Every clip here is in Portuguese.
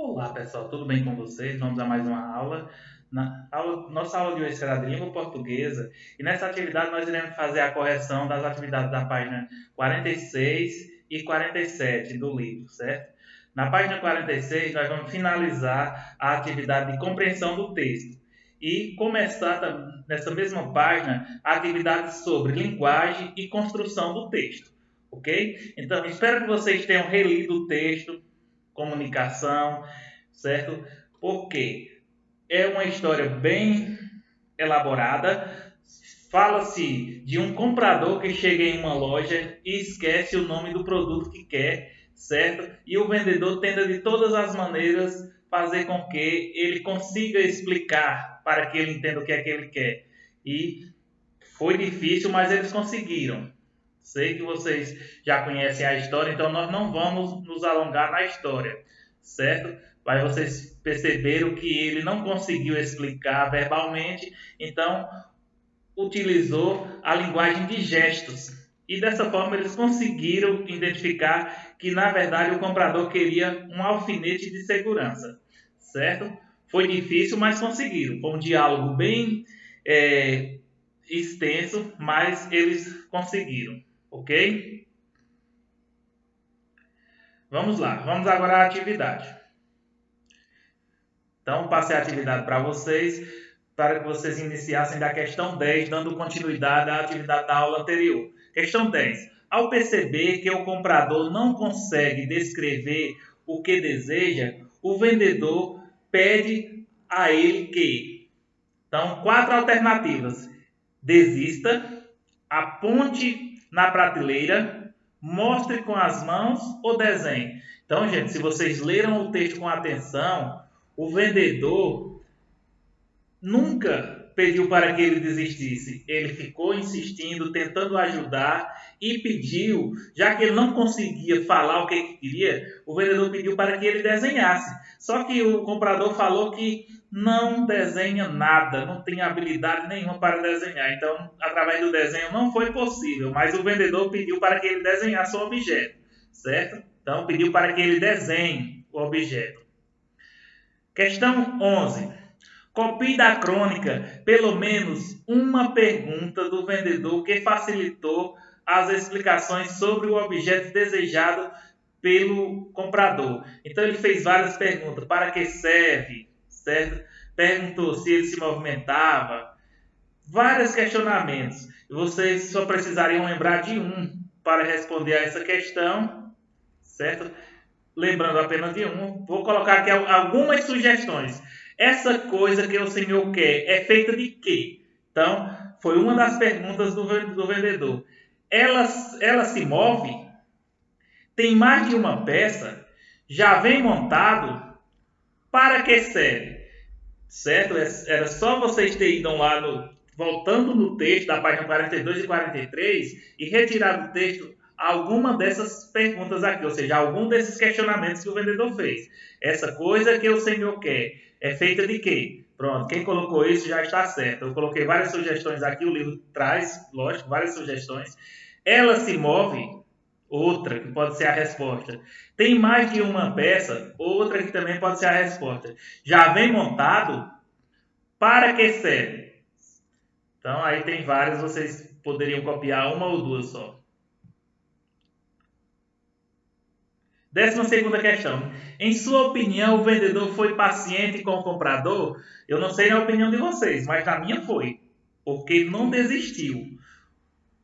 Olá pessoal, tudo bem com vocês? Vamos a mais uma aula. Nossa aula de hoje será de língua portuguesa e nessa atividade nós iremos fazer a correção das atividades da página 46 e 47 do livro, certo? Na página 46 nós vamos finalizar a atividade de compreensão do texto e começar nessa mesma página a atividade sobre linguagem e construção do texto, ok? Então espero que vocês tenham relido o texto, comunicação, certo? Porque é uma história bem elaborada. Fala-se de um comprador que chega em uma loja e esquece o nome do produto que quer, certo? E o vendedor tenta de todas as maneiras fazer com que ele consiga explicar para que ele entenda o que é que ele quer. E foi difícil, mas eles conseguiram. Sei que vocês já conhecem a história, então nós não vamos nos alongar na história, certo? Mas vocês perceberam que ele não conseguiu explicar verbalmente, então utilizou a linguagem de gestos. E dessa forma eles conseguiram identificar que na verdade o comprador queria um alfinete de segurança, certo? Foi difícil, mas conseguiram. Foi um diálogo bem extenso, mas eles conseguiram, ok? Vamos lá, vamos agora à atividade. Então, passei a atividade para vocês, para que vocês iniciassem da questão 10, dando continuidade à atividade da aula anterior. Questão 10. Ao perceber que o comprador não consegue descrever o que deseja, o vendedor pede a ele que. Então, quatro alternativas: desista, aponte na prateleira, mostre com as mãos ou desenhe. Então, gente, se vocês leram o texto com atenção, o vendedor nunca pediu para que ele desistisse. Ele ficou insistindo, tentando ajudar e pediu, já que ele não conseguia falar o que ele queria, o vendedor pediu para que ele desenhasse. Só que o comprador falou que não desenha nada, não tem habilidade nenhuma para desenhar. Então, através do desenho não foi possível, mas o vendedor pediu para que ele desenhasse o objeto, certo? Então, pediu para que ele desenhe o objeto. Questão 11. Copie da crônica pelo menos uma pergunta do vendedor que facilitou as explicações sobre o objeto desejado pelo comprador. Então ele fez várias perguntas: para que serve, certo? Perguntou se ele se movimentava, vários questionamentos. Vocês só precisariam lembrar de um para responder a essa questão, certo? Lembrando apenas de um, vou colocar aqui algumas sugestões. Essa coisa que o senhor quer é feita de quê? Então, foi uma das perguntas do vendedor. Ela se move? Tem mais de uma peça? Já vem montado? Para que serve? Certo? Era só vocês terem ido lá voltando no texto da página 42 e 43 e retirar do texto alguma dessas perguntas aqui, ou seja, algum desses questionamentos que o vendedor fez. Essa coisa que o senhor quer é feita de quê? Pronto, quem colocou isso já está certo. Eu coloquei várias sugestões aqui, o livro traz, lógico, várias sugestões. Ela se move? Outra, que pode ser a resposta. Tem mais de uma peça? Outra que também pode ser a resposta. Já vem montado? Para que serve? Então, aí tem várias, vocês poderiam copiar uma ou duas só. 12ª questão. Em sua opinião, o vendedor foi paciente com o comprador? Eu não sei na opinião de vocês, mas na minha foi. Porque ele não desistiu.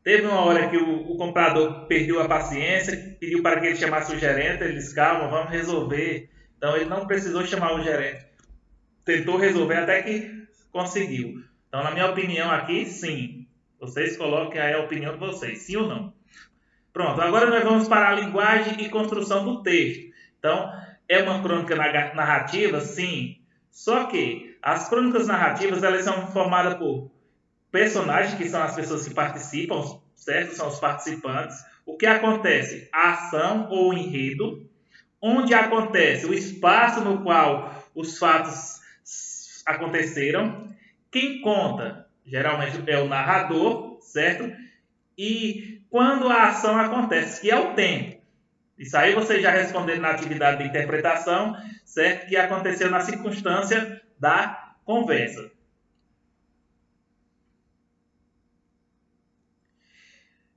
Teve uma hora que o comprador perdeu a paciência, pediu para que ele chamasse o gerente, ele disse, calma, vamos resolver. Então, ele não precisou chamar o gerente. Tentou resolver até que conseguiu. Então, na minha opinião aqui, sim. Vocês coloquem aí a opinião de vocês, sim ou não. Pronto, agora nós vamos para a linguagem e construção do texto. Então, é uma crônica narrativa? Sim. Só que as crônicas narrativas, elas são formadas por personagens, que são as pessoas que participam, certo? São os participantes. O que acontece? A ação ou enredo, onde acontece o espaço no qual os fatos aconteceram. Quem conta, geralmente, é o narrador, certo? E quando a ação acontece, que é o tempo. Isso aí vocês já responderam na atividade de interpretação, certo? Que aconteceu na circunstância da conversa.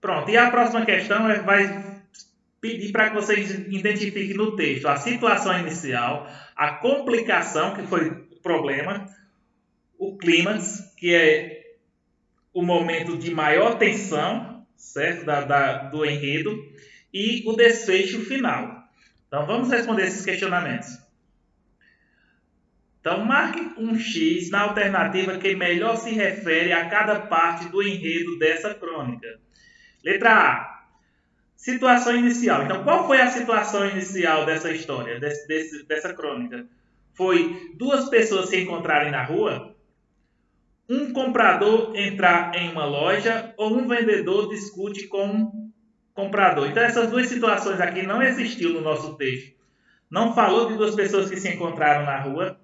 Pronto, e a próxima questão vai pedir para que vocês identifiquem no texto a situação inicial, a complicação, que foi o problema, o clímax, que é o momento de maior tensão, certo? Do enredo, e o desfecho final. Então vamos responder esses questionamentos. Então marque um X na alternativa que melhor se refere a cada parte do enredo dessa crônica. Letra A. Situação inicial. Então, qual foi a situação inicial dessa história, dessa crônica? Foi duas pessoas se encontrarem na rua, um comprador entrar em uma loja ou um vendedor discute com um comprador. Então, essas duas situações aqui não existiu no nosso texto. Não falou de duas pessoas que se encontraram na rua,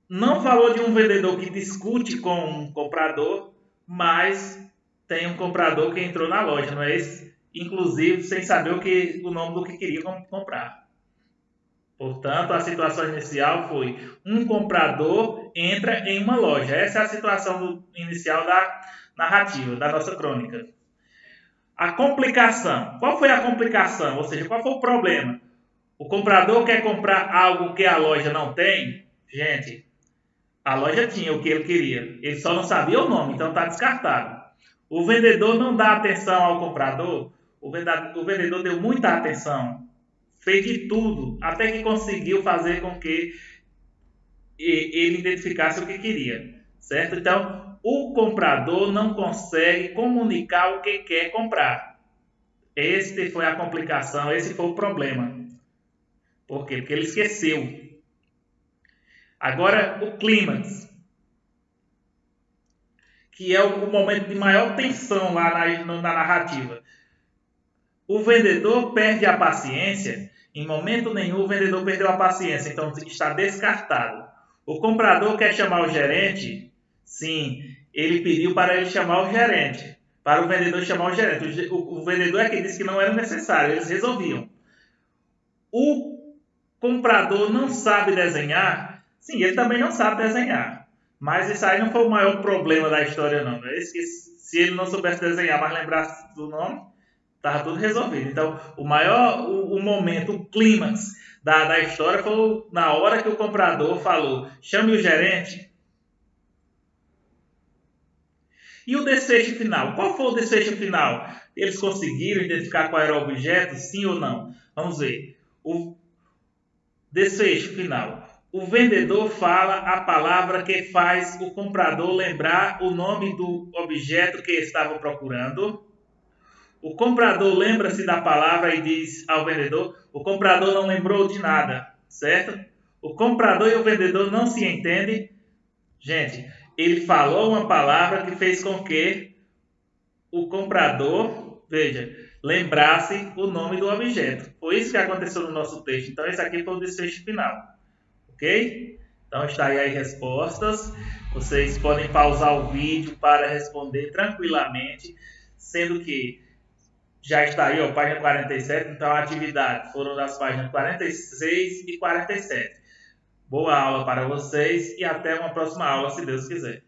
não falou de um vendedor que discute com um comprador, mas tem um comprador que entrou na loja, não é esse? Inclusive sem saber o nome do que queria comprar. Portanto, a situação inicial foi um comprador entra em uma loja. Essa é a situação inicial da narrativa, da nossa crônica. A complicação. Qual foi a complicação? Ou seja, qual foi o problema? O comprador quer comprar algo que a loja não tem? Gente, a loja tinha o que ele queria. Ele só não sabia o nome, então está descartado. O vendedor não dá atenção ao comprador. O vendedor deu muita atenção. Fez de tudo, até que conseguiu fazer com que ele identificasse o que queria. Certo? Então, o comprador não consegue comunicar o que quer comprar. Esta foi a complicação, esse foi o problema. Por quê? Porque ele esqueceu. Agora, o clímax, que é o momento de maior tensão lá na narrativa. O vendedor perde a paciência. Em momento nenhum o vendedor perdeu a paciência, então está descartado. O comprador quer chamar o gerente? Sim, ele pediu para ele chamar o gerente, para o vendedor chamar o gerente. O vendedor é que disse que não era necessário, eles resolviam. O comprador não sabe desenhar? Sim, ele também não sabe desenhar. Mas isso aí não foi o maior problema da história, não. Se ele não soubesse desenhar, mas lembrasse do nome, estava tudo resolvido. Então, o momento, o clímax da história foi na hora que o comprador falou: chame o gerente. E o desfecho final? Qual foi o desfecho final? Eles conseguiram identificar qual era o objeto, sim ou não? Vamos ver. O desfecho final. O vendedor fala a palavra que faz o comprador lembrar o nome do objeto que estava procurando. O comprador lembra-se da palavra e diz ao vendedor. O comprador não lembrou de nada, certo? O comprador e o vendedor não se entendem. Gente, ele falou uma palavra que fez com que o comprador, veja, lembrasse o nome do objeto. Foi isso que aconteceu no nosso texto. Então, esse aqui foi o desfecho final. Ok? Então, está aí as respostas. Vocês podem pausar o vídeo para responder tranquilamente, sendo que já está aí, ó, página 47. Então, a atividade foram das páginas 46 e 47. Boa aula para vocês e até uma próxima aula, se Deus quiser.